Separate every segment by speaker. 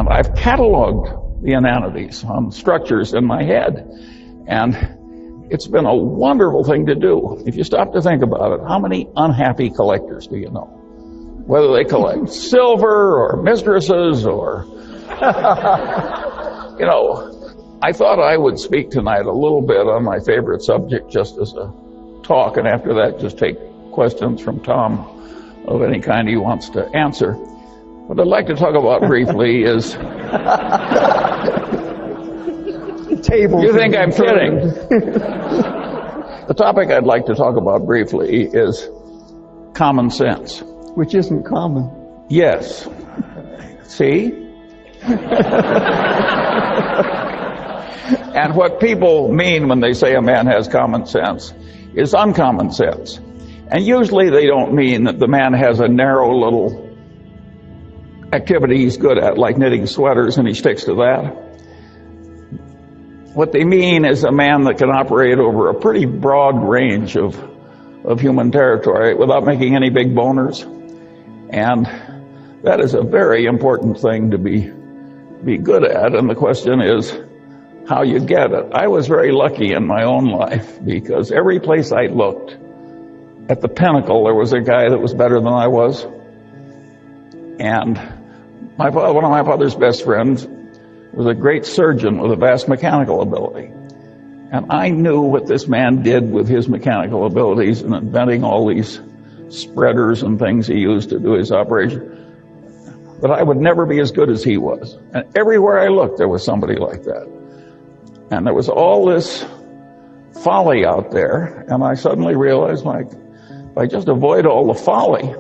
Speaker 1: And I've cataloged the inanities on structures in my head. And it's been a wonderful thing to do. If you stop to think about it, how many unhappy collectors do you know? Whether they collect silver or mistresses or, you know, I thought I would speak tonight a little bit on my favorite subject just as a talk, and after that just take questions from Tom of any kind he wants to answer. What I'd like to talk about briefly is... You think I'm kidding? The topic I'd like to talk about briefly is common sense.
Speaker 2: Which isn't common.
Speaker 1: Yes. See? And what people mean when they say a man has common sense is uncommon sense. And usually they don't mean that the man has a narrow little activity he's good at, like knitting sweaters, and he sticks to that. What they mean is a man that can operate over a pretty broad range of human territory without making any big boners. And that is a very important thing to be good at, and the question is how you get it. I was very lucky in my own life because every place I looked, at the pinnacle, there was a guy that was better than I was. And one of my father's best friends was a great surgeon with a vast mechanical ability. And I knew what this man did with his mechanical abilities in inventing all these spreaders and things he used to do his operation. But I would never be as good as he was. And everywhere I looked, there was somebody like that. And there was all this folly out there, and I suddenly realized, like, if I just avoid all the folly,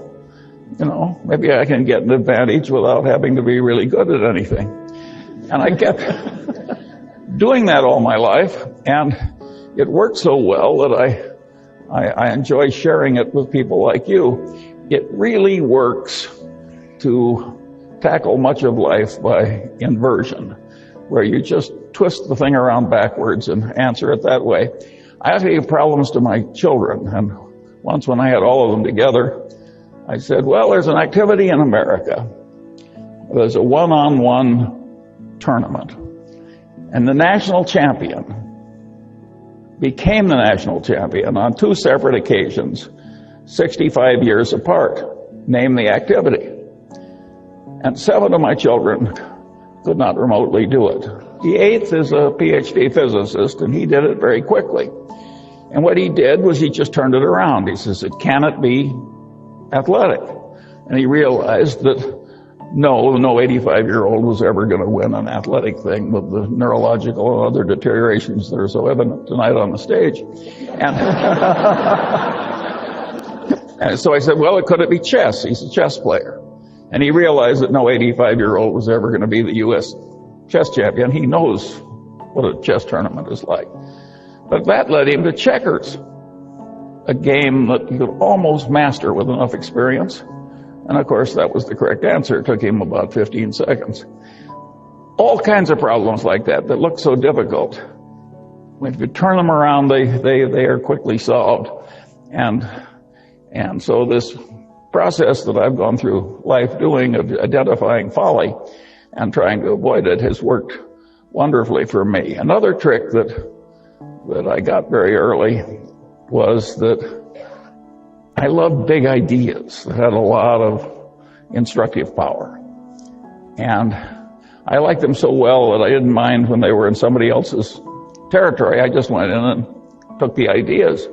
Speaker 1: you know, maybe I can get an advantage without having to be really good at anything. And I kept doing that all my life, and it worked so well that I enjoy sharing it with people like you. It really works to tackle much of life by inversion, where you just twist the thing around backwards and answer it that way. I have to give problems to my children, and once when I had all of them together, I said, well, there's an activity in America. There's a one-on-one tournament. And the national champion became the national champion on two separate occasions, 65 years apart. Name the activity. And 7 of my children could not remotely do it. The 8th is a PhD physicist, and he did it very quickly. And what he did was he just turned it around. He says, it cannot be athletic. And he realized that no 85-year-old was ever going to win an athletic thing with the neurological and other deteriorations that are so evident tonight on the stage. And so I said, well, could it be chess? He's a chess player. And he realized that no 85-year-old was ever going to be the U.S. chess champion. He knows what a chess tournament is like. But that led him to checkers, a game that you could almost master with enough experience. And of course, that was the correct answer. It took him about 15 seconds. All kinds of problems like that look so difficult. When you turn them around, they are quickly solved. And so this process that I've gone through life doing of identifying folly and trying to avoid it has worked wonderfully for me. Another trick that I got very early was that I loved big ideas that had a lot of instructive power. And I liked them so well that I didn't mind when they were in somebody else's territory. I just went in and took the ideas.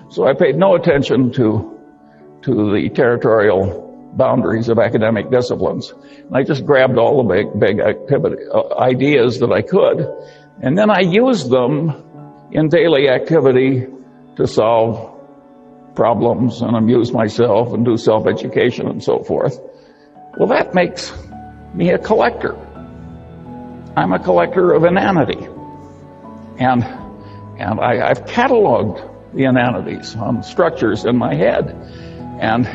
Speaker 1: So I paid no attention to the territorial boundaries of academic disciplines. And I just grabbed all the big ideas that I could. And then I used them in daily activity to solve problems and amuse myself and do self-education and so forth. Well, that makes me a collector. I'm a collector of inanity. And I've cataloged the inanities on structures in my head. And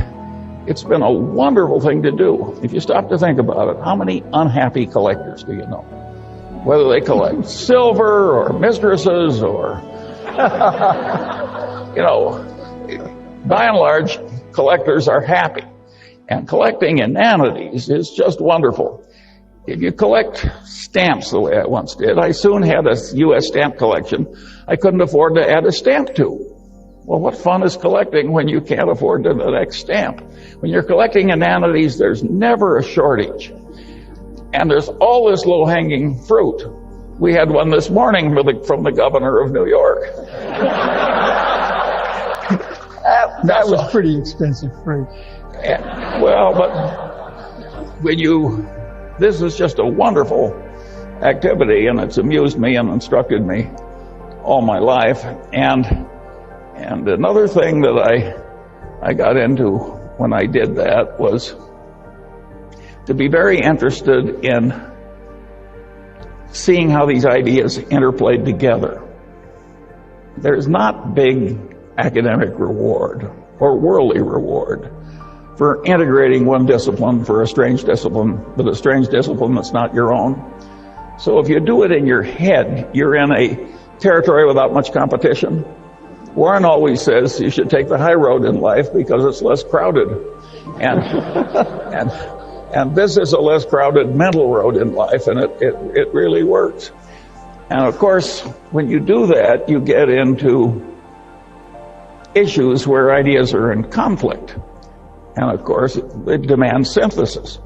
Speaker 1: it's been a wonderful thing to do. If you stop to think about it, how many unhappy collectors do you know? Whether they collect silver or mistresses or, you know, by and large, collectors are happy. And collecting inanities is just wonderful. if you collect stamps the way I once did, I soon had a U.S. stamp collection I couldn't afford to add a stamp to. Well, what fun is collecting when you can't afford the next stamp? When you're collecting inanities, there's never a shortage. And there's all this low-hanging fruit. We had one this morning from the governor of New York.
Speaker 2: That was pretty expensive fruit.
Speaker 1: Well, but this is just a wonderful activity, and it's amused me and instructed me all my life. And another thing that I got into when I did that was to be very interested in seeing how these ideas interplayed together. There's not big academic reward or worldly reward for integrating one discipline for a strange discipline with a strange discipline that's not your own. So if you do it in your head, you're in a territory without much competition. Warren always says you should take the high road in life because it's less crowded. And this is a less crowded mental road in life, and it really works. And of course, when you do that, you get into issues where ideas are in conflict. And of course, it demands synthesis.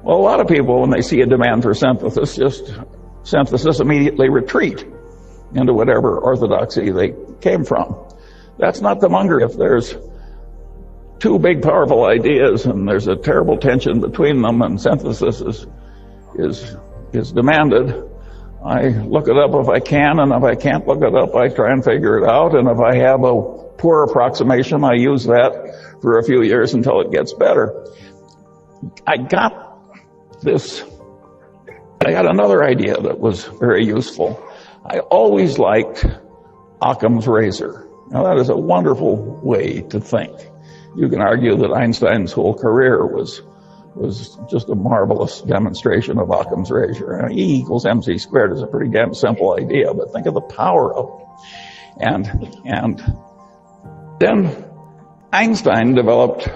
Speaker 1: Well, a lot of people, when they see a demand for synthesis, immediately retreat into whatever orthodoxy they came from. That's not the Munger. If there's two big, powerful ideas and there's a terrible tension between them and synthesis is demanded, I look it up if I can, and if I can't look it up, I try and figure it out. And if I have a poor approximation, I use that for a few years until it gets better. I got another idea that was very useful. I always liked Occam's razor. Now, that is a wonderful way to think. You can argue that Einstein's whole career was just a marvelous demonstration of Occam's razor. E equals mc squared is a pretty damn simple idea, but think of the power of it. And then Einstein developed,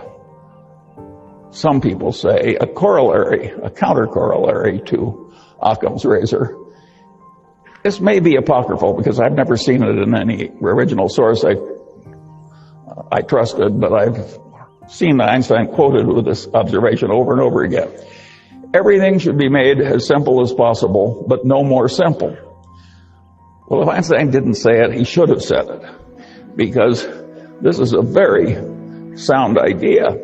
Speaker 1: some people say, a counter-corollary to Occam's razor. This may be apocryphal because I've never seen it in any original source I trusted, but I've seen Einstein quoted with this observation over and over again. Everything should be made as simple as possible, but no more simple. Well, if Einstein didn't say it, he should have said it, because this is a very sound idea.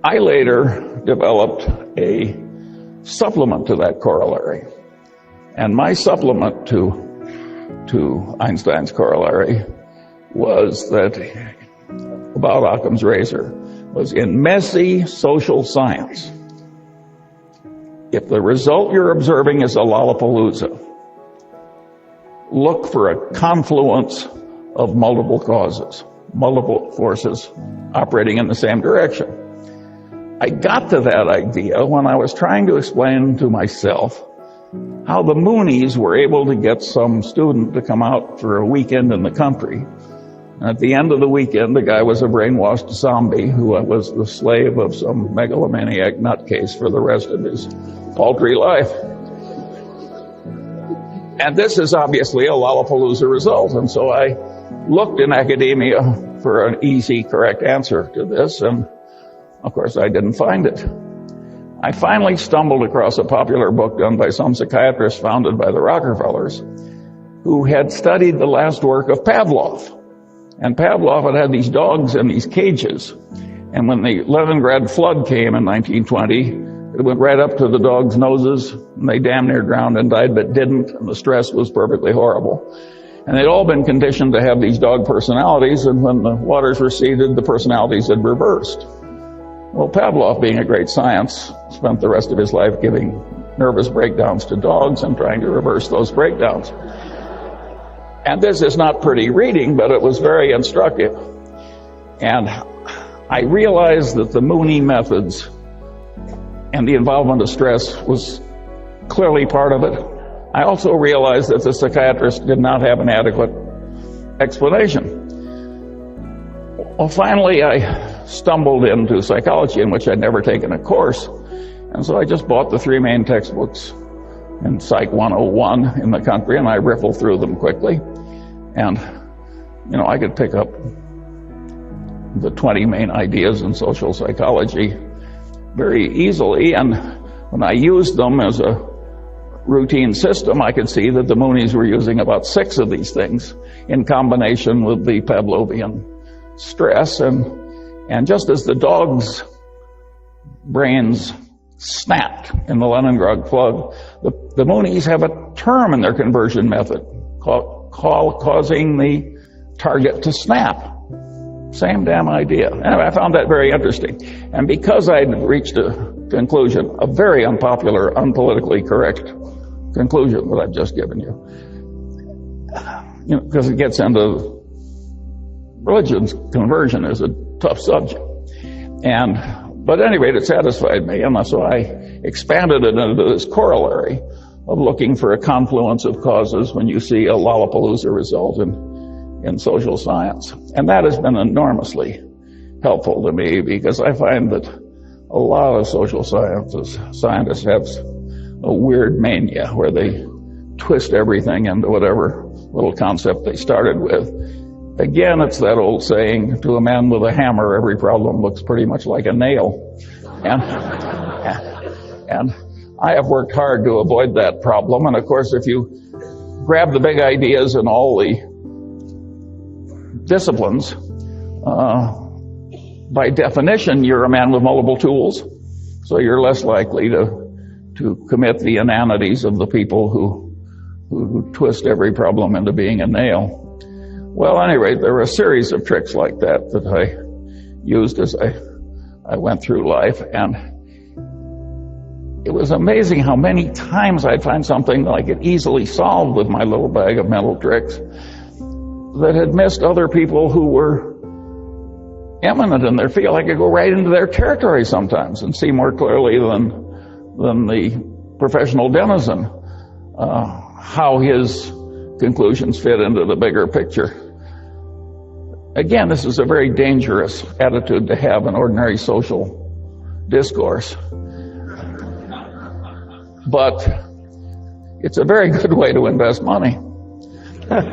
Speaker 1: I later developed a supplement to that corollary. And my supplement to Einstein's corollary was that, about Occam's razor, was in messy social science, if the result you're observing is a Lollapalooza, look for a confluence of multiple causes, multiple forces operating in the same direction. I got to that idea when I was trying to explain to myself how the Moonies were able to get some student to come out for a weekend in the country. And at the end of the weekend, the guy was a brainwashed zombie who was the slave of some megalomaniac nutcase for the rest of his paltry life. And this is obviously a Lollapalooza result. And so I looked in academia for an easy, correct answer to this, and of course I didn't find it. I finally stumbled across a popular book done by some psychiatrist founded by the Rockefellers, who had studied the last work of Pavlov. And Pavlov had these dogs in these cages. And when the Leningrad flood came in 1920, it went right up to the dogs' noses, and they damn near drowned and died, but didn't, and the stress was perfectly horrible. And they'd all been conditioned to have these dog personalities, and when the waters receded, the personalities had reversed. Well, Pavlov, being a great science, spent the rest of his life giving nervous breakdowns to dogs and trying to reverse those breakdowns. And this is not pretty reading, but it was very instructive. And I realized that the Mooney methods and the involvement of stress was clearly part of it. I also realized that the psychiatrist did not have an adequate explanation. Well, finally, I stumbled into psychology, in which I'd never taken a course, And so I just bought the 3 main textbooks in Psych 101 in the country, and I riffled through them quickly. And, you know, I could pick up the 20 main ideas in social psychology very easily. And when I used them as a routine system, I could see that the Moonies were using about 6 of these things in combination with the Pavlovian stress. And just as the dog's brains snapped in the Leningrad flood, the Moonies have a term in their conversion method causing the target to snap. Same damn idea. Anyway, I found that very interesting. And because I'd reached a conclusion, a very unpopular, unpolitically correct conclusion that I've just given you, because it gets into religion's conversion is a tough subject. But at any rate, it satisfied me, and so I expanded it into this corollary of looking for a confluence of causes when you see a Lollapalooza result in social science. And that has been enormously helpful to me, because I find that a lot of social scientists have a weird mania where they twist everything into whatever little concept they started with. Again, it's that old saying, to a man with a hammer, every problem looks pretty much like a nail. And I have worked hard to avoid that problem. And of course, if you grab the big ideas in all the disciplines, by definition, you're a man with multiple tools. So you're less likely to commit the inanities of the people who twist every problem into being a nail. Well, at any rate, there were a series of tricks like that I used as I went through life, and it was amazing how many times I'd find something that I could easily solve with my little bag of mental tricks that had missed other people who were eminent in their field. I could go right into their territory sometimes and see more clearly than the professional denizen how his conclusions fit into the bigger picture. Again, this is a very dangerous attitude to have in ordinary social discourse. But it's a very good way to invest money. At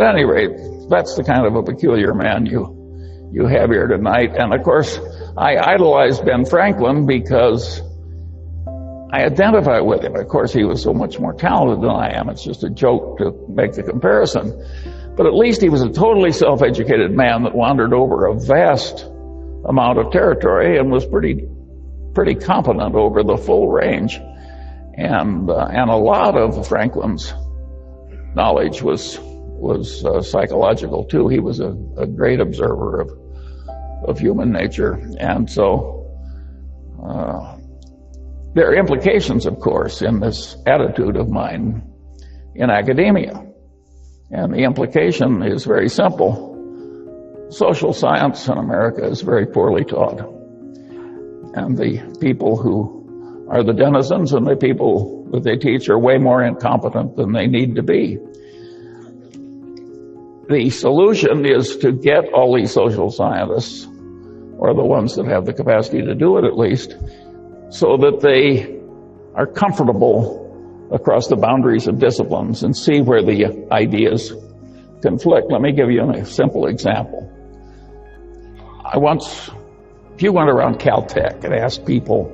Speaker 1: any rate, that's the kind of a peculiar man you have here tonight. And of course, I idolized Ben Franklin because I identify with him. Of course, he was so much more talented than I am. It's just a joke to make the comparison. But at least he was a totally self-educated man that wandered over a vast amount of territory and was pretty competent over the full range. And a lot of Franklin's knowledge was psychological too. He was a great observer of human nature. And so there are implications, of course, in this attitude of mine in academia. And the implication is very simple. Social science in America is very poorly taught. And the people who are the denizens and the people that they teach are way more incompetent than they need to be. The solution is to get all these social scientists, or the ones that have the capacity to do it at least, so that they are comfortable across the boundaries of disciplines and see where the ideas conflict. Let me give you a simple example. If you went around Caltech and asked people,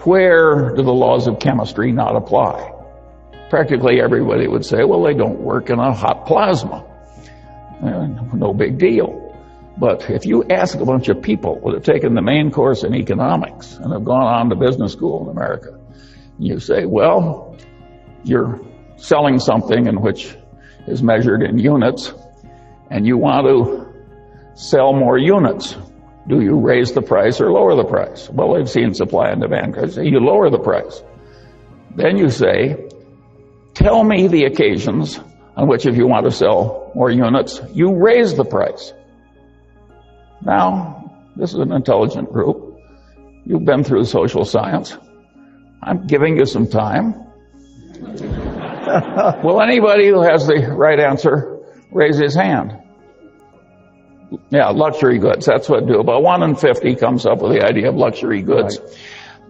Speaker 1: where do the laws of chemistry not apply? Practically everybody would say, well, they don't work in a hot plasma. No big deal. But if you ask a bunch of people that have taken the main course in economics and have gone on to business school in America, you say, well, you're selling something in which is measured in units, and you want to sell more units. Do you raise the price or lower the price? Well, they've seen supply and demand. So you lower the price. Then you say, tell me the occasions on which, if you want to sell more units, you raise the price. Now, this is an intelligent group. You've been through social science. I'm giving you some time. Will anybody who has the right answer raise his hand? Yeah, luxury goods. That's what do. About 1 in 50 comes up with the idea of luxury goods. Right.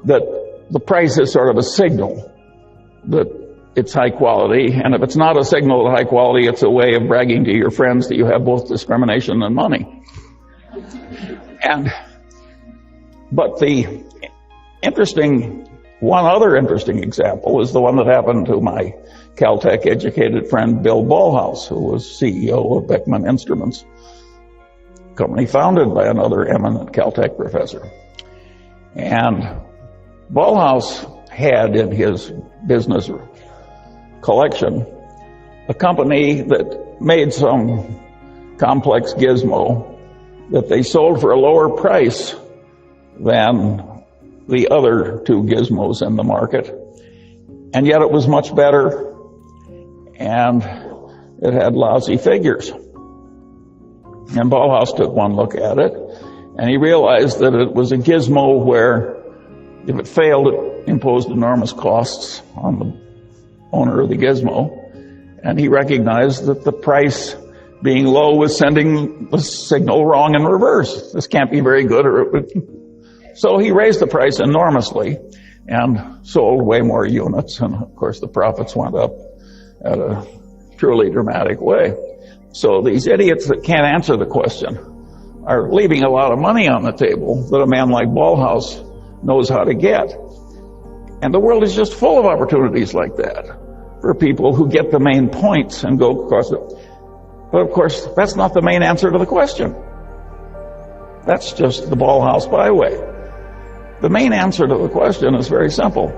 Speaker 1: That the price is sort of a signal that it's high quality. And if it's not a signal of high quality, it's a way of bragging to your friends that you have both discrimination and money. But one other interesting example is the one that happened to my Caltech educated friend Bill Ballhaus, who was CEO of Beckman Instruments, a company founded by another eminent Caltech professor. And Ballhaus had in his business collection a company that made some complex gizmo that they sold for a lower price than the other two gizmos in the market. And yet it was much better, and it had lousy figures. And Ballhaus took one look at it, and he realized that it was a gizmo where if it failed, it imposed enormous costs on the owner of the gizmo. And he recognized that the price being low was sending the signal wrong in reverse. This can't be very good, or it would. So he raised the price enormously and sold way more units. And of course the profits went up at a truly dramatic way. So these idiots that can't answer the question are leaving a lot of money on the table that a man like Ballhaus knows how to get. And the world is just full of opportunities like that for people who get the main points and go across it. But of course, that's not the main answer to the question. That's just the Ballhaus byway. The main answer to the question is very simple.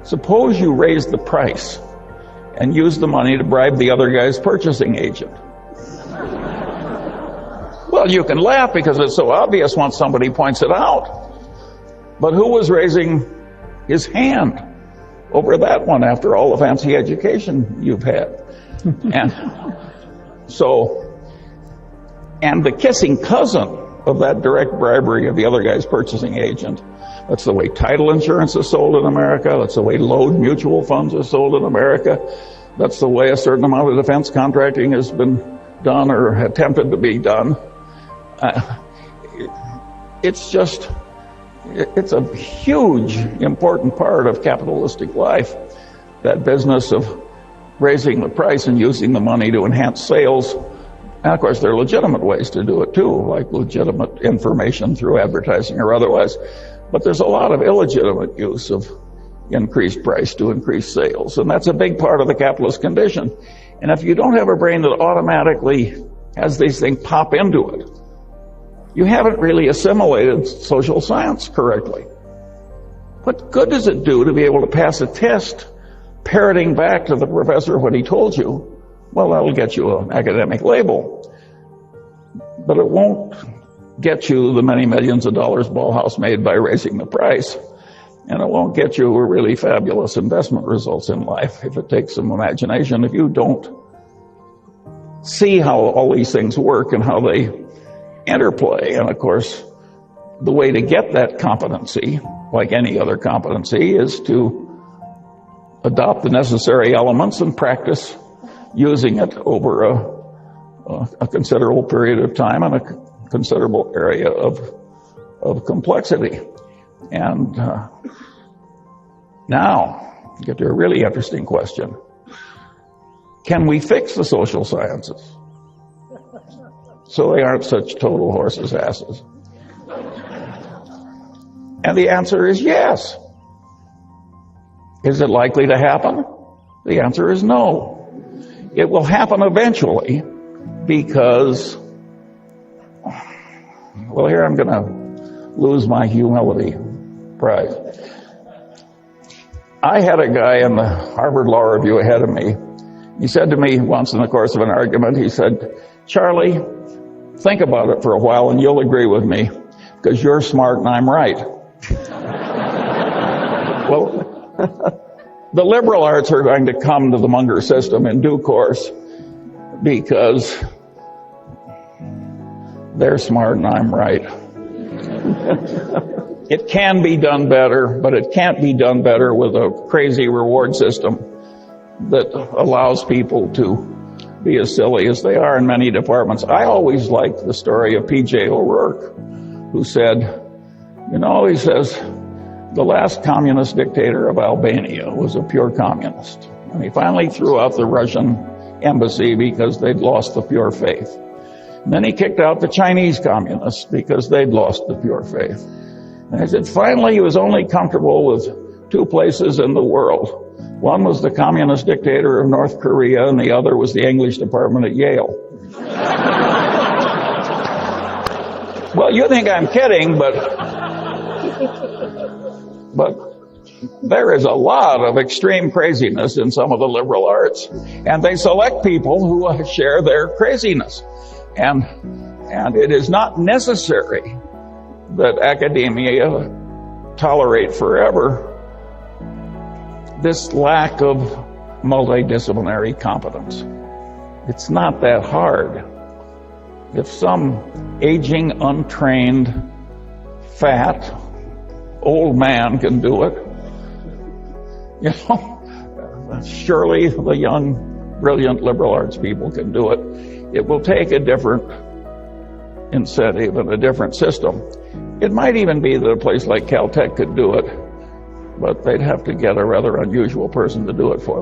Speaker 1: Suppose you raise the price and use the money to bribe the other guy's purchasing agent. Well, you can laugh because it's so obvious once somebody points it out. But who was raising his hand over that one after all the fancy education you've had? And the kissing cousin of that direct bribery of the other guy's purchasing agent, that's the way title insurance is sold in America. That's the way load mutual funds are sold in America. That's the way a certain amount of defense contracting has been done or attempted to be done. It's a huge, important part of capitalistic life, that business of raising the price and using the money to enhance sales. And of course, there are legitimate ways to do it too, like legitimate information through advertising or otherwise. But there's a lot of illegitimate use of increased price to increase sales. And that's a big part of the capitalist condition. And if you don't have a brain that automatically has these things pop into it, you haven't really assimilated social science correctly. What good does it do to be able to pass a test parroting back to the professor what he told you? Well, that'll get you an academic label. But it won't get you the many millions of dollars Ballhaus made by raising the price. And it won't get you really fabulous investment results in life if it takes some imagination. If you don't see how all these things work and how they interplay. And of course, the way to get that competency, like any other competency, is to adopt the necessary elements and practice using it over a considerable period of time and a considerable area of complexity. And now, get to a really interesting question. Can we fix the social sciences so they aren't such total horses' asses? And the answer is yes. Is it likely to happen? The answer is no. It will happen eventually because, well, here I'm going to lose my humility prize. I had a guy in the Harvard Law Review ahead of me. He said to me once in the course of an argument, he said, "Charlie, think about it for a while and you'll agree with me because you're smart and I'm right." Well, the liberal arts are going to come to the Munger system in due course because they're smart and I'm right. It can be done better, but it can't be done better with a crazy reward system that allows people to be as silly as they are in many departments. I always liked the story of P.J. O'Rourke, who said, you know, he says, the last communist dictator of Albania was a pure communist. And he finally threw out the Russian embassy because they'd lost the pure faith. And then he kicked out the Chinese communists because they'd lost the pure faith. And he said, finally, he was only comfortable with two places in the world. One was the communist dictator of North Korea, and the other was the English department at Yale. Well, you think I'm kidding, but there is a lot of extreme craziness in some of the liberal arts, and they select people who share their craziness. And it is not necessary that academia tolerate forever this lack of multidisciplinary competence. It's not that hard. If some aging, untrained, fat, old man can do it, you know, surely the young, brilliant liberal arts people can do it. It will take a different incentive and a different system. It might even be that a place like Caltech could do it, but they'd have to get a rather unusual person to do it for them.